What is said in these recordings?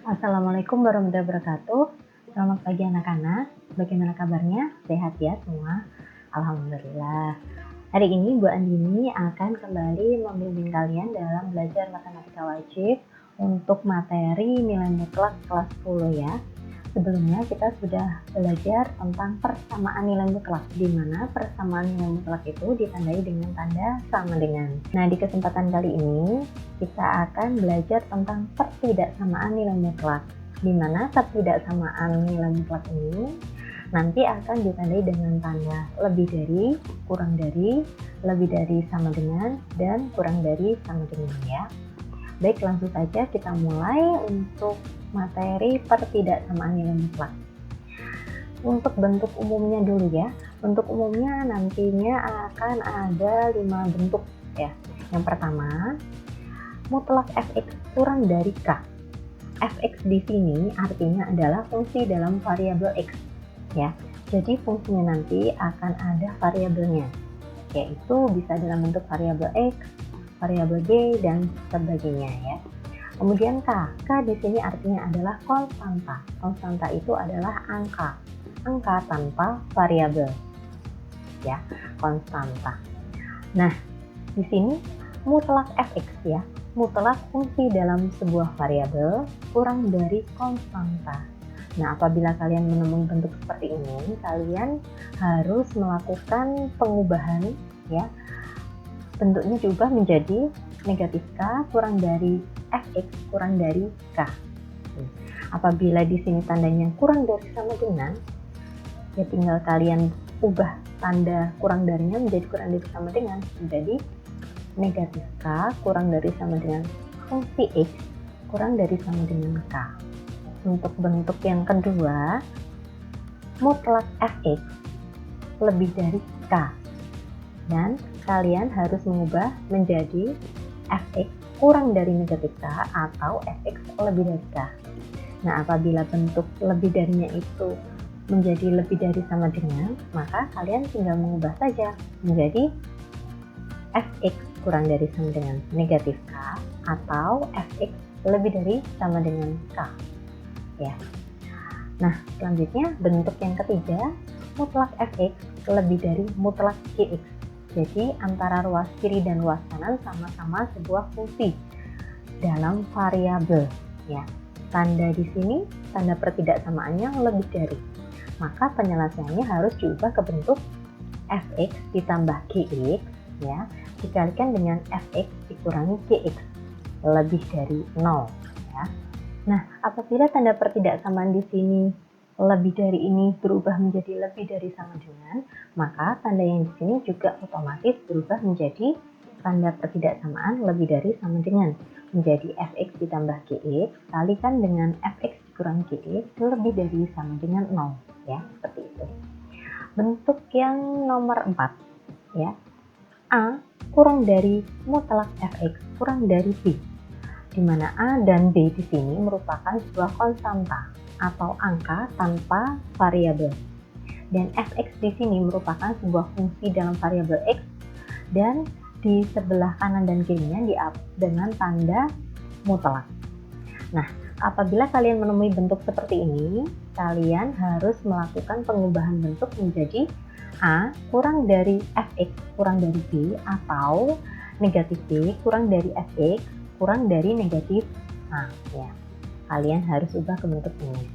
Assalamualaikum warahmatullahi wabarakatuh. Selamat pagi anak-anak. Bagaimana kabarnya? Sehat ya semua? Alhamdulillah. Hari ini Bu Andini akan kembali membimbing kalian dalam belajar matematika wajib untuk materi nilai mutlak kelas 10 ya. Sebelumnya kita sudah belajar tentang persamaan nilai mutlak, di mana persamaan nilai mutlak itu ditandai dengan tanda sama dengan. Nah, di kesempatan kali ini kita akan belajar tentang pertidaksamaan nilai mutlak, di mana pertidaksamaan nilai mutlak ini nanti akan ditandai dengan tanda lebih dari, kurang dari, lebih dari sama dengan, dan kurang dari sama dengan ya. Baik, langsung saja kita mulai untuk materi pertidaksamaan nilai mutlak. Untuk bentuk umumnya dulu ya. Bentuk umumnya nantinya akan ada 5 bentuk ya. Yang pertama, mutlak fx kurang dari k. Fx di sini artinya adalah fungsi dalam variabel x ya. Jadi fungsinya nanti akan ada variabelnya, yaitu bisa dalam bentuk variabel x, variabel y, dan sebagainya ya. Kemudian k di sini artinya adalah konstanta. Konstanta itu adalah angka tanpa variabel ya, konstanta. Nah, di sini mutlak fx ya, mutlak fungsi dalam sebuah variabel kurang dari konstanta. Nah, apabila kalian menemui bentuk seperti ini, kalian harus melakukan pengubahan ya. Bentuknya diubah menjadi negatif k kurang dari fx kurang dari k. Apabila di sini tandanya kurang dari sama dengan, ya tinggal kalian ubah tanda kurang darinya menjadi kurang dari sama dengan, menjadi negatif k kurang dari sama dengan fungsi x kurang dari sama dengan k. Untuk bentuk yang kedua, mutlak fx lebih dari k, dan kalian harus mengubah menjadi fx kurang dari negatif k atau fx lebih dari k. Nah, apabila bentuk lebih darinya itu menjadi lebih dari sama dengan, maka kalian tinggal mengubah saja menjadi fx kurang dari sama dengan negatif k atau fx lebih dari sama dengan k ya. Nah, selanjutnya bentuk yang ketiga, mutlak fx lebih dari mutlak gx. Jadi antara ruas kiri dan ruas kanan sama-sama sebuah fungsi dalam variabel ya. Tanda di sini, tanda pertidaksamaannya lebih dari. Maka penyelesaiannya harus diubah ke bentuk fx ditambah gx ya, dikalikan dengan fx dikurangi gx lebih dari 0 ya. Nah, apabila tanda pertidaksamaan di sini lebih dari ini berubah menjadi lebih dari sama dengan, maka tanda yang di sini juga otomatis berubah menjadi tanda pertidaksamaan lebih dari sama dengan, menjadi fx ditambah gx kalikan dengan fx kurang gx lebih dari sama dengan 0 ya, seperti itu. Bentuk yang nomor 4 ya, a kurang dari mutlak fx kurang dari b, di mana a dan b di sini merupakan sebuah konstanta atau angka tanpa variabel, dan fx di sini merupakan sebuah fungsi dalam variabel x, dan di sebelah kanan dan kirinya dengan tanda mutlak. Nah, apabila kalian menemui bentuk seperti ini, kalian harus melakukan pengubahan bentuk menjadi a kurang dari fx kurang dari b atau negatif b kurang dari fx kurang dari negatif a ya. Kalian harus ubah ke bentuk ini.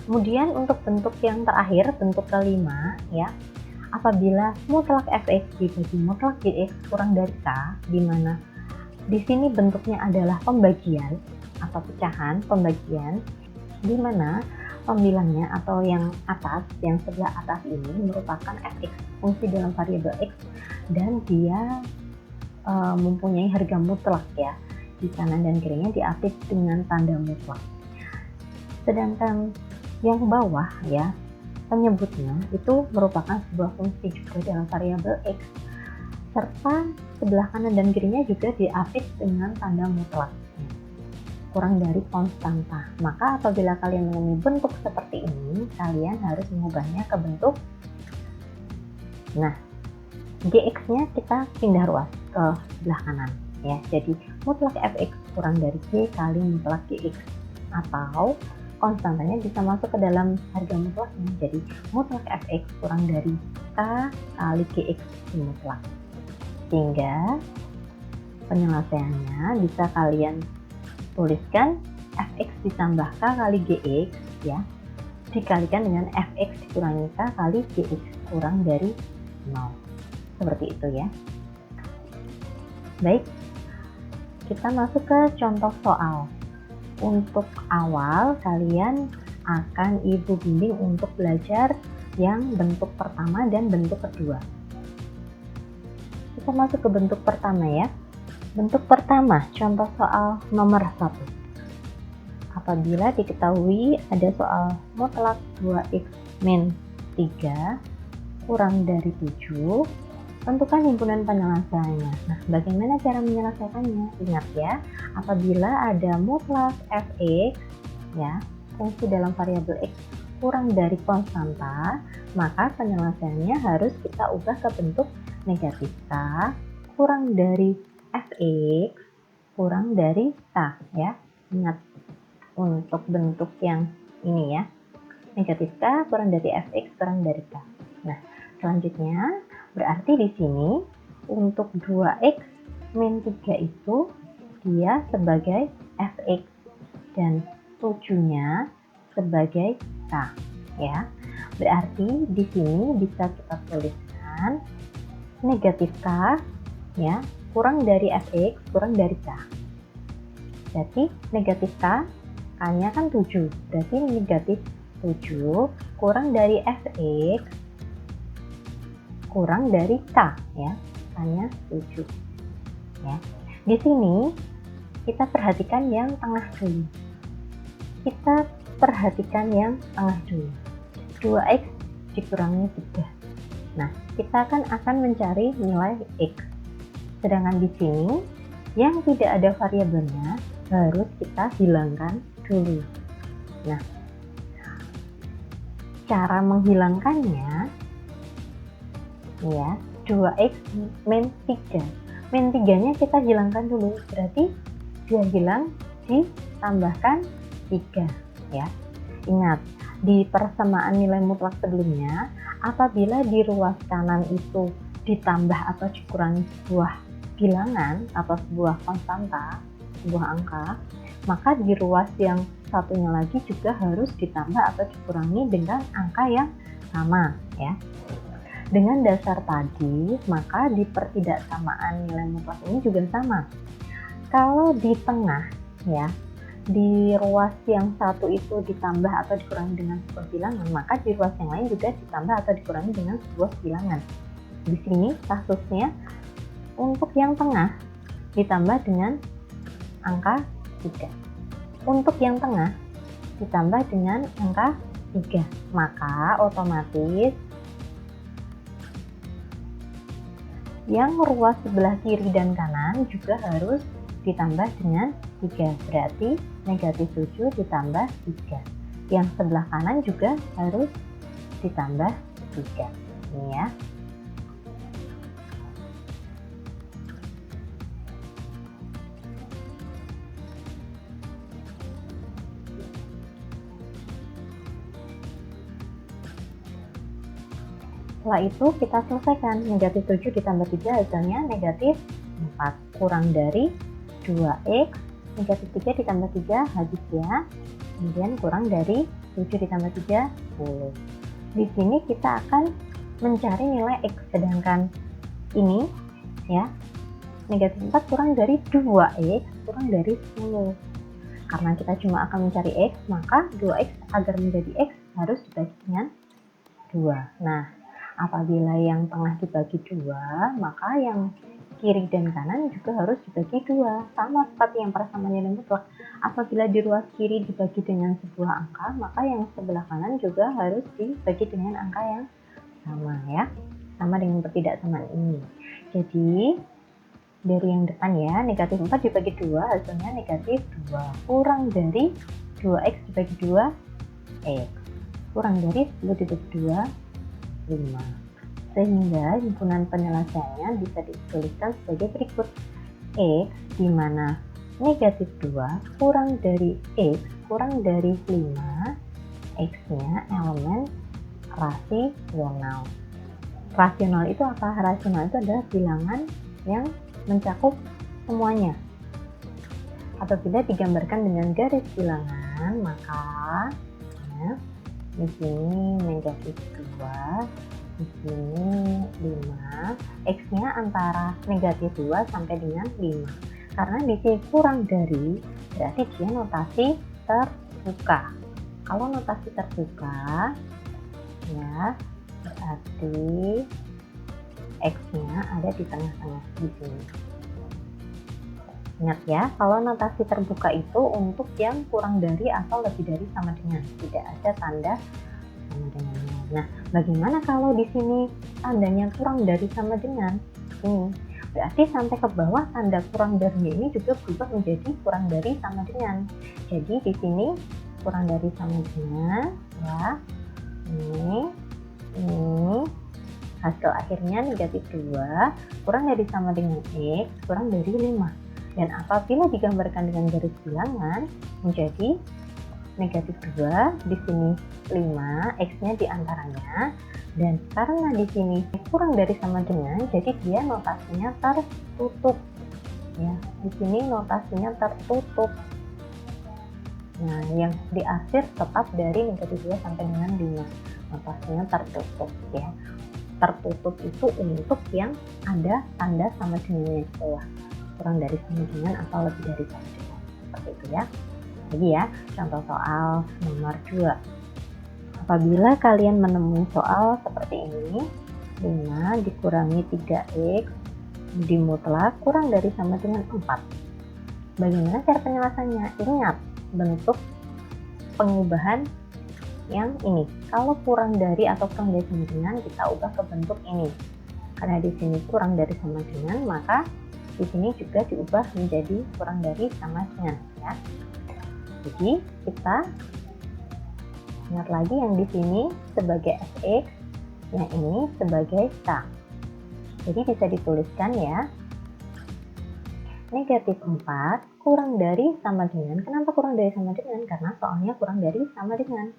Kemudian untuk bentuk yang terakhir, bentuk kelima ya, apabila mutlak fx dibagi mutlak gx kurang dari k, di mana di sini bentuknya adalah pembagian atau pecahan pembagian, di mana pembilangnya atau yang atas, yang sebelah atas ini merupakan fx, fungsi dalam variabel x, dan dia mempunyai harga mutlak ya. Di kanan dan kirinya diapit dengan tanda mutlak. Sedangkan yang bawah ya, penyebutnya itu merupakan sebuah fungsi juga dalam variabel x, serta sebelah kanan dan kirinya juga diapit dengan tanda mutlak kurang dari konstanta. Maka apabila kalian menemui bentuk seperti ini, kalian harus mengubahnya ke bentuk, nah, gx nya kita pindah ruas ke sebelah kanan ya, jadi mutlak fx kurang dari g kali mutlak gx atau konstantanya bisa masuk ke dalam harga mutlaknya. Jadi mutlak fx kurang dari k kali gx mutlak. Sehingga penyelesaiannya bisa kalian tuliskan fx ditambah k kali gx ya, dikalikan dengan fx dikurangi k kali gx kurang dari 0. Seperti itu ya. Baik, kita masuk ke contoh soal. Untuk awal kalian akan ibu bimbing untuk belajar yang bentuk pertama dan bentuk kedua. Kita masuk ke bentuk pertama ya. Bentuk pertama, contoh soal nomor 1. Apabila diketahui ada soal mutlak 2x min 3 kurang dari 7, tentukan himpunan penyelesaiannya. Nah, bagaimana cara menyelesaikannya? Ingat ya, apabila ada mutlak fx ya, fungsi dalam variabel x kurang dari konstanta, maka penyelesaiannya harus kita ubah ke bentuk negatif k kurang dari fx kurang dari k ya. Ingat untuk bentuk yang ini ya, negatif k kurang dari fx kurang dari k. Nah, selanjutnya berarti di sini untuk 2x min 3 itu dia sebagai fx dan 7-nya sebagai k ya. Berarti di sini bisa kita tuliskan negatif k ya kurang dari fx kurang dari k. Berarti negatif k, k-nya kan 7. Berarti negatif 7 kurang dari fx kurang dari k ya, k-nya 7 ya. Di sini kita perhatikan yang tengah dulu. Kita perhatikan yang tengah dulu. 2x dikurangi 3. Nah, kita akan mencari nilai x. Sedangkan di sini yang tidak ada variabelnya harus kita hilangkan dulu. Nah, cara menghilangkannya ya, 2x min 3. Min 3-nya kita hilangkan dulu, berarti dia hilang ditambahkan 3 ya. Ingat, di persamaan nilai mutlak sebelumnya, apabila di ruas kanan itu ditambah atau dikurangi sebuah bilangan atau sebuah konstanta, sebuah angka, maka di ruas yang satunya lagi juga harus ditambah atau dikurangi dengan angka yang sama ya. Dengan dasar tadi, maka di pertidaksamaan nilai mutlak ini juga sama. Kalau di tengah ya, di ruas yang satu itu ditambah atau dikurangi dengan sebuah bilangan, maka di ruas yang lain juga ditambah atau dikurangi dengan sebuah bilangan. Di sini kasusnya untuk yang tengah ditambah dengan angka 3. Untuk yang tengah ditambah dengan angka 3, maka otomatis yang ruas sebelah kiri dan kanan juga harus ditambah dengan 3. Berarti negatif 7 ditambah 3. Yang sebelah kanan juga harus ditambah 3. Ini ya. Setelah itu kita selesaikan. Negatif 7 ditambah 3 hasilnya negatif 4. Kurang dari 2x. Negatif 3 ditambah 3 habis ya. Kemudian kurang dari 7 ditambah 3, 10. Di sini kita akan mencari nilai x. Sedangkan ini ya, negatif 4 kurang dari 2x kurang dari 10. Karena kita cuma akan mencari x, maka 2x agar menjadi x harus dibagi dengan 2. Nah, apabila yang tengah dibagi 2, maka yang kiri dan kanan juga harus dibagi 2. Sama seperti yang persamaan nilai mutlak. Apabila di ruas kiri dibagi dengan sebuah angka, maka yang sebelah kanan juga harus dibagi dengan angka yang sama ya. Sama dengan pertidaksamaan ini. Jadi, dari yang depan ya, negatif 4 dibagi 2, hasilnya negatif 2. Kurang dari 2x dibagi 2, x. Kurang dari 10 dibagi 2, 5. Sehingga himpunan penyelesaiannya bisa dituliskan sebagai berikut. X di mana negatif 2 kurang dari X kurang dari 5, X-nya elemen rasional. Rasional itu apa? Rasional itu adalah bilangan yang mencakup semuanya. Apabila digambarkan dengan garis bilangan, maka ya, di sini negatif 2, di sini 5, X-nya antara negatif 2 sampai dengan 5. Karena di sini kurang dari, berarti dia notasi terbuka. Kalau notasi terbuka, ya berarti X-nya ada di tengah-tengah di sini. Ingat ya, kalau notasi terbuka itu untuk yang kurang dari atau lebih dari sama dengan, tidak ada tanda sama dengannya. Nah, bagaimana kalau di sini tandanya kurang dari sama dengan? Ini berarti sampai ke bawah tanda kurang darinya ini juga berubah menjadi kurang dari sama dengan. Jadi di sini kurang dari sama dengan, ya. Ini hasil akhirnya negatif 2 kurang dari sama dengan X kurang dari 5. Dan apabila digambarkan dengan garis bilangan menjadi negatif 2, di sini 5, X-nya di antaranya, dan karena di sini kurang dari sama dengan, jadi dia notasinya tertutup. Ya, di sini notasinya tertutup. Nah, yang di akhir tetap dari negatif 2 sampai dengan 5. Notasinya tertutup ya. Tertutup itu untuk yang ada tanda sama dengannya di bawah. Kurang dari sama dengan atau lebih dari sama dengan. Seperti itu ya. Jadi ya, contoh soal nomor 2. Apabila kalian menemui soal seperti ini, 5 dikurangi 3X dimutlak kurang dari sama dengan 4. Bagaimana cara penyelesaiannya? Ingat, bentuk pengubahan yang ini. Kalau kurang dari atau kurang dari sama dengan, kita ubah ke bentuk ini. Karena di sini kurang dari sama dengan, maka di sini juga diubah menjadi kurang dari sama dengan ya. Jadi kita ingat lagi yang di sini sebagai Fx, yang ini sebagai K. Jadi bisa dituliskan ya. Negatif 4 kurang dari sama dengan. Kenapa kurang dari sama dengan? Karena soalnya kurang dari sama dengan.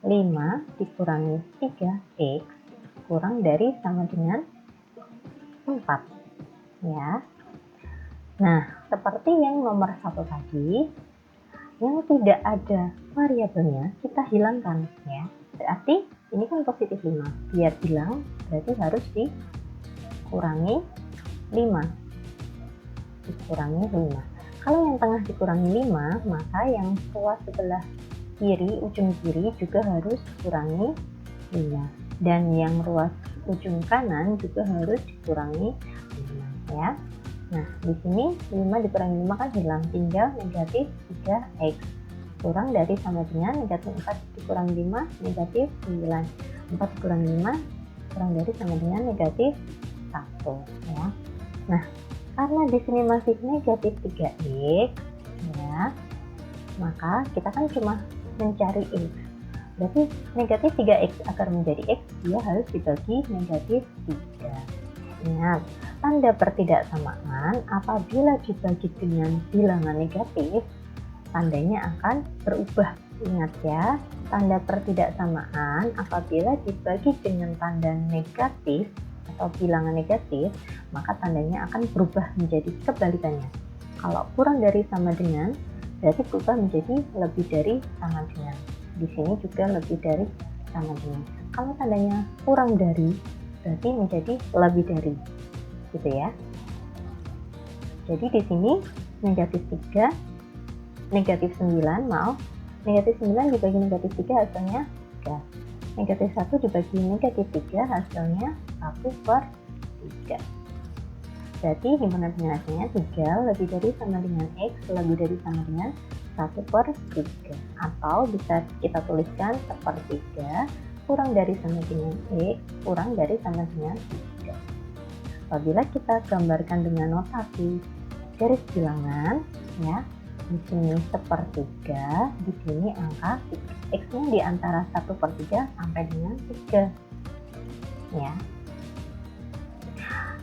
5 dikurangi 3X kurang dari sama dengan 4. Ya. Nah, seperti yang nomor 1 tadi, yang tidak ada variabelnya kita hilangkan ya. Berarti ini kan positif 5. Biar hilang berarti harus dikurangi 5. Dikurangi 5. Kalau yang tengah dikurangi 5, maka yang ruas sebelah kiri, ujung kiri juga harus dikurangi 5. Dan yang ruas ujung kanan juga harus dikurangi 5. Ya. Nah, di sini 5 dikurangi 5 kan hilang, tinggal negatif 3X kurang dari sama dengan negatif 4 dikurangi 5 negatif 9. 4 dikurangi 5 kurang dari sama dengan negatif 1 ya. Nah, karena di sini masih negatif 3X ya, maka kita kan cuma mencari X. Berarti negatif 3X agar menjadi X, dia harus dibagi negatif 3. Ingat, tanda pertidaksamaan apabila dibagi dengan bilangan negatif, tandanya akan berubah. Ingat ya, tanda pertidaksamaan apabila dibagi dengan tanda negatif atau bilangan negatif, maka tandanya akan berubah menjadi kebalikannya. Kalau kurang dari sama dengan, berarti berubah menjadi lebih dari sama dengan. Di sini juga lebih dari sama dengan. Kalau tandanya kurang dari, berarti menjadi lebih dari, gitu ya. Jadi di sini negatif 3, negatif 9, negatif 9 dibagi negatif 3 hasilnya 3. Negatif 1 dibagi negatif 3 hasilnya 1/3. Berarti gimana penyelesaiannya? 3 lebih dari sama dengan X lebih dari sama dengan 1/3. Atau bisa kita tuliskan 1/3 kurang dari sama dengan X kurang dari sama dengan 3. Apabila kita gambarkan dengan notasi garis bilangan ya, di sini 1/3, di sini angka X-nya di antara 1/3 sampai dengan 3 ya.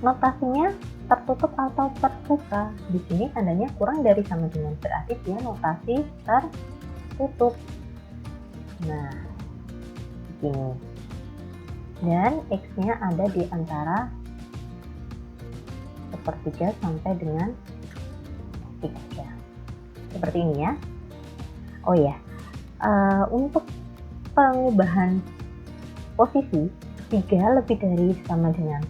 Notasinya tertutup atau terbuka. Di sini tandanya kurang dari sama dengan, berarti dia notasi tertutup. Nah, begini. Dan X-nya ada di antara sepertiga sampai dengan 3. Seperti ini ya. Oh ya, untuk pengubahan posisi 3 lebih dari sama dengan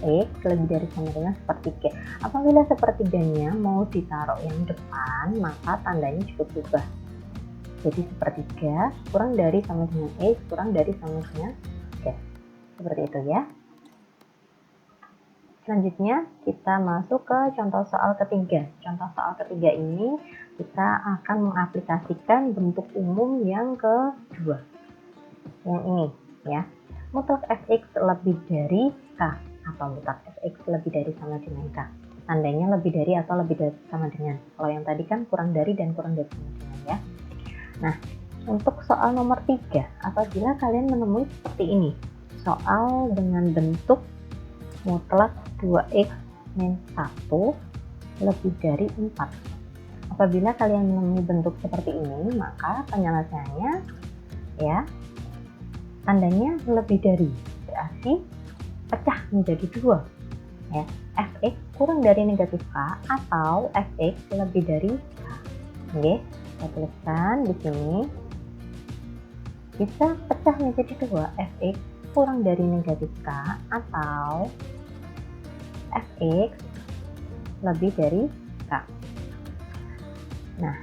X lebih dari sama dengan sepertiga. Apabila sepertiganya mau ditaruh yang depan, maka tandanya juga berubah. Jadi sepertiga kurang dari sama dengan X kurang dari sama dengan 3. Seperti itu ya. Selanjutnya kita masuk ke contoh soal ketiga. Contoh soal ketiga ini kita akan mengaplikasikan bentuk umum yang kedua. Yang ini ya. Mutlak fx lebih dari k atau mutlak fx lebih dari sama dengan k. Tandanya lebih dari atau lebih dari sama dengan. Kalau yang tadi kan kurang dari dan kurang dari sama dengan ya. Nah, untuk soal nomor 3, apabila kalian menemui seperti ini, soal dengan bentuk mutlak 2x min 1 lebih dari 4. Apabila kalian menemui bentuk seperti ini, maka penyelesaiannya ya, tandanya lebih dari, berarti pecah menjadi 2 ya. Fx kurang dari negatif k atau fx lebih dari k. Oke, saya tuliskan di sini. Bisa pecah menjadi 2, fx kurang dari negatif k atau fx lebih dari k. Nah,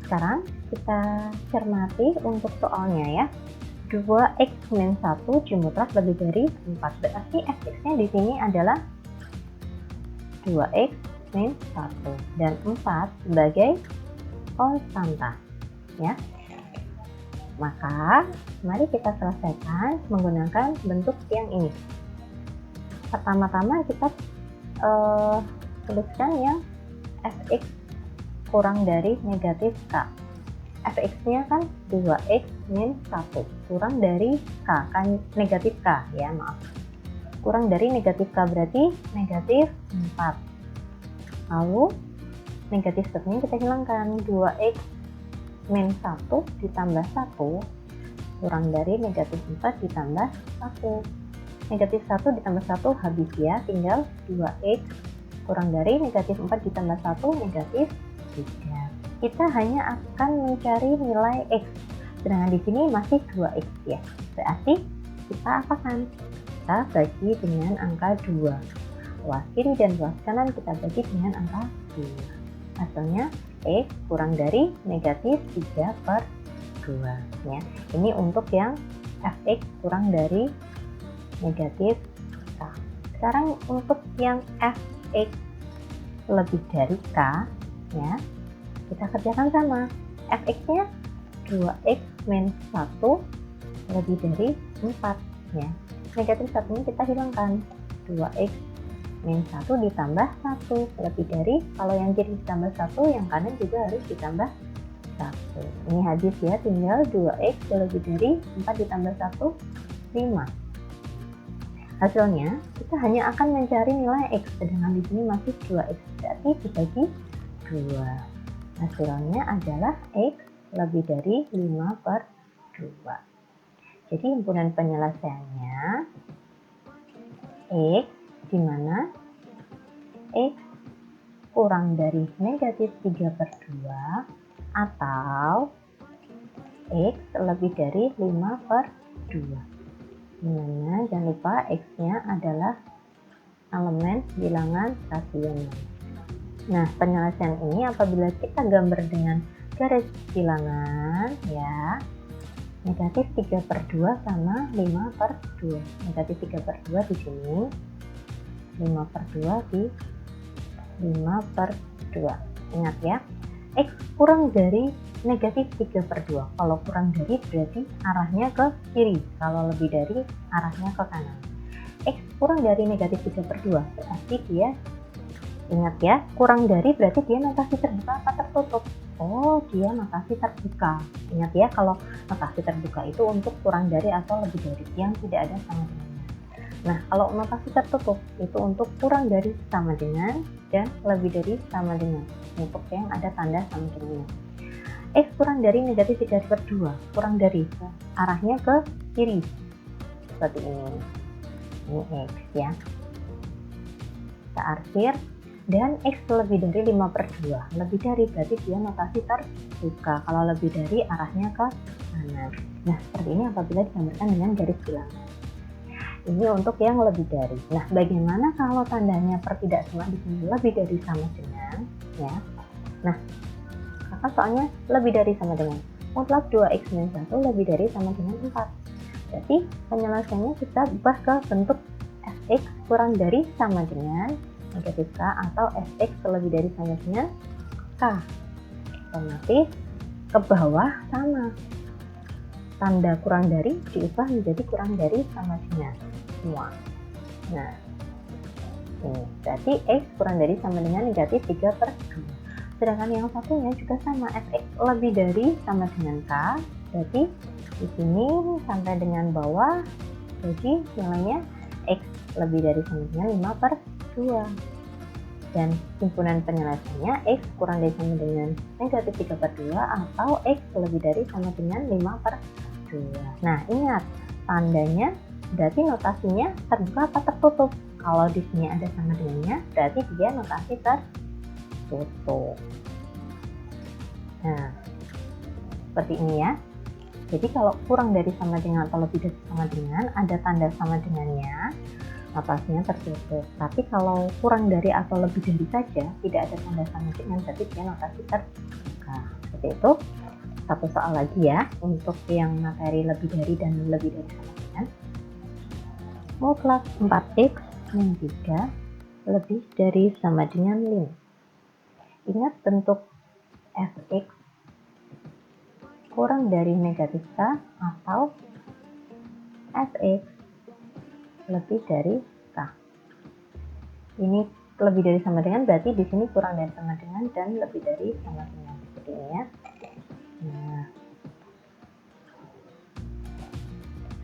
sekarang kita cermati untuk soalnya ya. 2x min 1 dimutlak lebih dari 4. Berarti fx-nya di sini adalah 2x min 1 dan 4 sebagai konstanta ya. Maka mari kita selesaikan menggunakan bentuk yang ini. Pertama-tama kita tuliskan yang fx kurang dari negatif k. Fx-nya kan 2x min 1 kurang dari k, kan negatif k ya, maaf. Kurang dari negatif k berarti negatif 4. Lalu negatif 1-nya kita hilangkan, 2x min 1 ditambah 1 kurang dari negatif 4 ditambah 1. Negatif 1 ditambah 1 habis ya, tinggal 2x kurang dari negatif 4 ditambah 1 negatif 3. Kita hanya akan mencari nilai x, sedangkan di sini masih 2x ya. Berarti kita apakan? Kita bagi dengan angka 2. Luas kiri dan luas kanan kita bagi dengan angka 2. Hasilnya x kurang dari negatif 3/2 ya. Ini untuk yang fx kurang dari negatif k. Sekarang untuk yang fx lebih dari k ya, kita kerjakan sama. Fx-nya 2x min 1 lebih dari 4 ya. Negatif 1-nya kita hilangkan, 2x min 1 ditambah 1 lebih dari, kalau yang kiri ditambah 1, yang kanan juga harus ditambah 1. Ini habis ya, tinggal 2x lebih dari 4 ditambah 1, 5. Hasilnya kita hanya akan mencari nilai x, sedangkan di sini masih 2x, berarti dibagi 2. Hasilnya adalah x lebih dari 5/2. Jadi himpunan penyelesaiannya x di mana x kurang dari negatif 3/2 atau x lebih dari 5/2. Dimana jangan lupa x-nya adalah elemen bilangan rasional. Nah, penyelesaian ini apabila kita gambar dengan garis bilangan ya, negatif 3/2 sama 5/2. Negatif 3/2 di sini, 5/2 di 5/2. Ingat ya, x kurang dari negatif 3/2. Kalau kurang dari berarti arahnya ke kiri, kalau lebih dari arahnya ke kanan. X kurang dari negatif 3/2 berarti dia, ingat ya, kurang dari berarti dia notasi terbuka apa tertutup? Oh, dia notasi terbuka. Ingat ya, kalau notasi terbuka itu untuk kurang dari atau lebih dari yang tidak ada sama dengannya. Nah, kalau notasi tertutup itu untuk kurang dari sama dengan dan lebih dari sama dengan, untuk yang ada tanda sama dengannya. X kurang dari negatif 3/2, kurang dari, arahnya ke kiri, seperti ini X ya, kita arsir. Dan X lebih dari 5/2, lebih dari berarti dia notasi terbuka, kalau lebih dari arahnya ke kanan. Nah, seperti ini apabila digambarkan dengan garis bilangan. Ini untuk yang lebih dari. Nah, bagaimana kalau tandanya per tidak sama di sini lebih dari sama dengan, ya. Nah, kakak soalnya lebih dari sama dengan mutlak 2x min 1 lebih dari sama dengan 4. Berarti penyelesaiannya kita ubah ke bentuk fx kurang dari sama dengan negatif k atau fx lebih dari sama dengan k. Otomatis ke bawah sama, tanda kurang dari diubah menjadi kurang dari sama dengan semua. Nah, ini berarti x kurang dari sama dengan negatif 3/2. Sedangkan yang satunya juga sama, fx lebih dari sama dengan k, berarti di sini sampai dengan bawah, jadi nilainya x lebih dari sama dengan 5/2. Dan himpunan penyelesaiannya x kurang dari sama dengan negatif 3/2 atau x lebih dari sama dengan 5/2. Nah, ingat tandanya berarti notasinya terbuka apa tertutup. Kalau di sini ada sama dengannya, berarti dia notasi tertutup. Nah, seperti ini ya. Jadi kalau kurang dari sama dengan atau lebih dari sama dengan, ada tanda sama dengannya, notasinya tertutup. Tapi kalau kurang dari atau lebih dari saja, tidak ada tanda sama dengan, berarti dia notasi terbuka. Seperti itu. Satu soal lagi ya, untuk yang materi lebih dari dan lebih dari sama dengan. Mutlak 4x min 3 lebih dari sama dengan 5. Ingat bentuk fx kurang dari negatif k atau fx lebih dari k. Ini lebih dari sama dengan berarti di sini kurang dari sama dengan dan lebih dari sama dengan, seperti ini ya. Nah,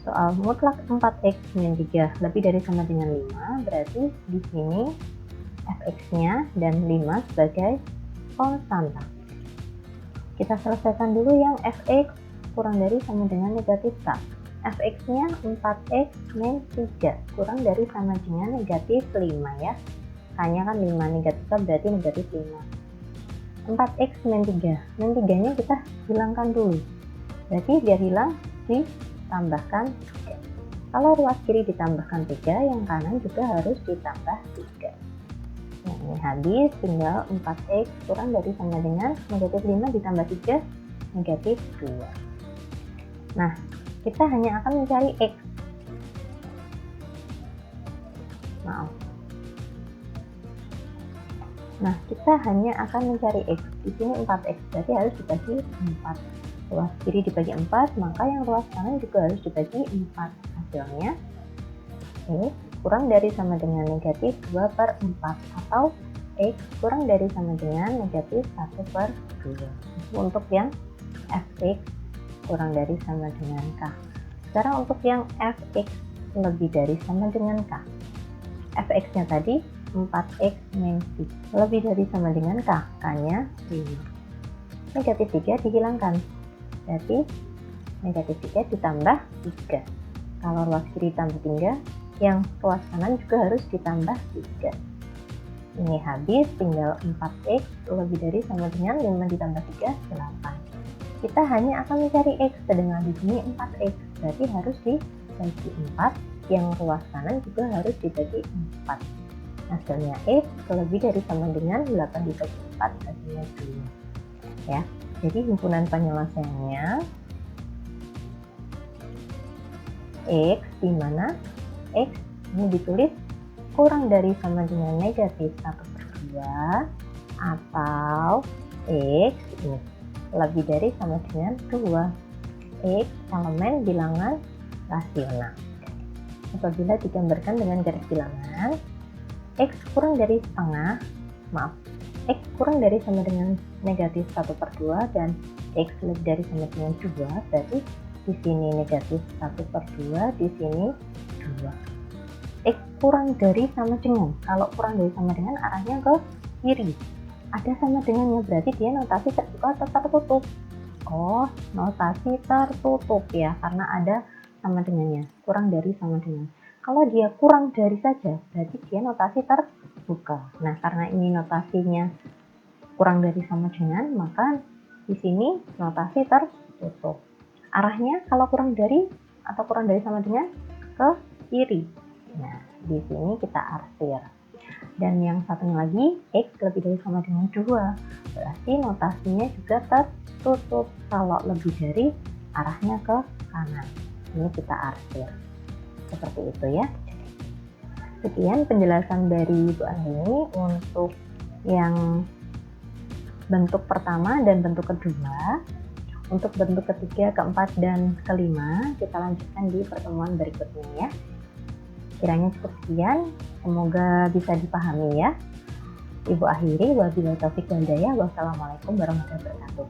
soal mutlak 4x min 3 lebih dari sama dengan 5, berarti di sini fx-nya dan 5 sebagai konstanta. Kita selesaikan dulu yang fx kurang dari sama dengan negatif k. Fx-nya 4x min 3 kurang dari sama dengan negatif 5 ya. K-nya kan 5, negatif k berarti negatif 5. 4x min 3. Min 3-nya kita hilangkan dulu. Berarti biar hilang ditambahkan 3. Kalau ruas kiri ditambahkan 3, yang kanan juga harus ditambah 3. Nah, ini habis, tinggal 4x kurang dari sama dengan negatif 5 ditambah 3, negatif 2. Nah, kita hanya akan mencari x. Maaf. Nah, kita hanya akan mencari x. Di sini 4x, berarti harus dibagi 4. Ruas kiri dibagi 4, maka yang ruas kanan juga harus dibagi 4. Hasilnya, ini kurang dari sama dengan negatif 2/4 atau x kurang dari sama dengan negatif 1/2. Untuk yang fx kurang dari sama dengan k. Sekarang untuk yang fx lebih dari sama dengan k. Fx-nya tadi 4x min 3 lebih dari sama dengan k. K-nya 5. Negatif 3 dihilangkan. Berarti negatif 3 ditambah 3. Kalau ruas kiri tambah 3, yang ruas kanan juga harus ditambah 3. Ini habis, tinggal 4x lebih dari sama dengan 5 ditambah 3, 8. Kita hanya akan mencari x, sedangkan di sini 4x, berarti harus dibagi 4, yang ruas kanan juga harus dibagi 4. Hasilnya x lebih dari sama dengan 8 dibagi 4, hasilnya 2. Ya, jadi himpunan penyelesaiannya x di mana x ini ditulis kurang dari sama dengan negatif 1/2 atau x ini lebih dari sama dengan 2. X elemen bilangan rasional. Apabila digambarkan dengan garis bilangan, x kurang dari setengah, x kurang dari sama dengan negatif 1/2 dan x lebih dari sama dengan 2, berarti di sini negatif 1/2, di sini 2. kurang dari sama dengan. Kalau kurang dari sama dengan arahnya ke kiri. Ada sama dengannya, berarti dia notasi terbuka atau tertutup. Oh, notasi tertutup ya, karena ada sama dengannya. Kurang dari sama dengan. Kalau dia kurang dari saja, berarti dia notasi terbuka. Nah, karena ini notasinya kurang dari sama dengan, maka di sini notasi tertutup. Arahnya kalau kurang dari atau kurang dari sama dengan ke kiri. Nah, di sini kita arsir. Dan yang satunya lagi, X lebih dari sama dengan 2. Berarti notasinya juga tertutup. Kalau lebih dari, arahnya ke kanan. Ini kita arsir. Seperti itu ya. Sekian penjelasan dari Bu Andini untuk yang bentuk pertama dan bentuk kedua. Untuk bentuk ketiga, keempat, dan kelima, kita lanjutkan di pertemuan berikutnya ya. Kiranya cukup sekian, semoga bisa dipahami ya. Ibu akhiri, wabillahi taufiq wal hidayah. Wassalamualaikum warahmatullahi wabarakatuh.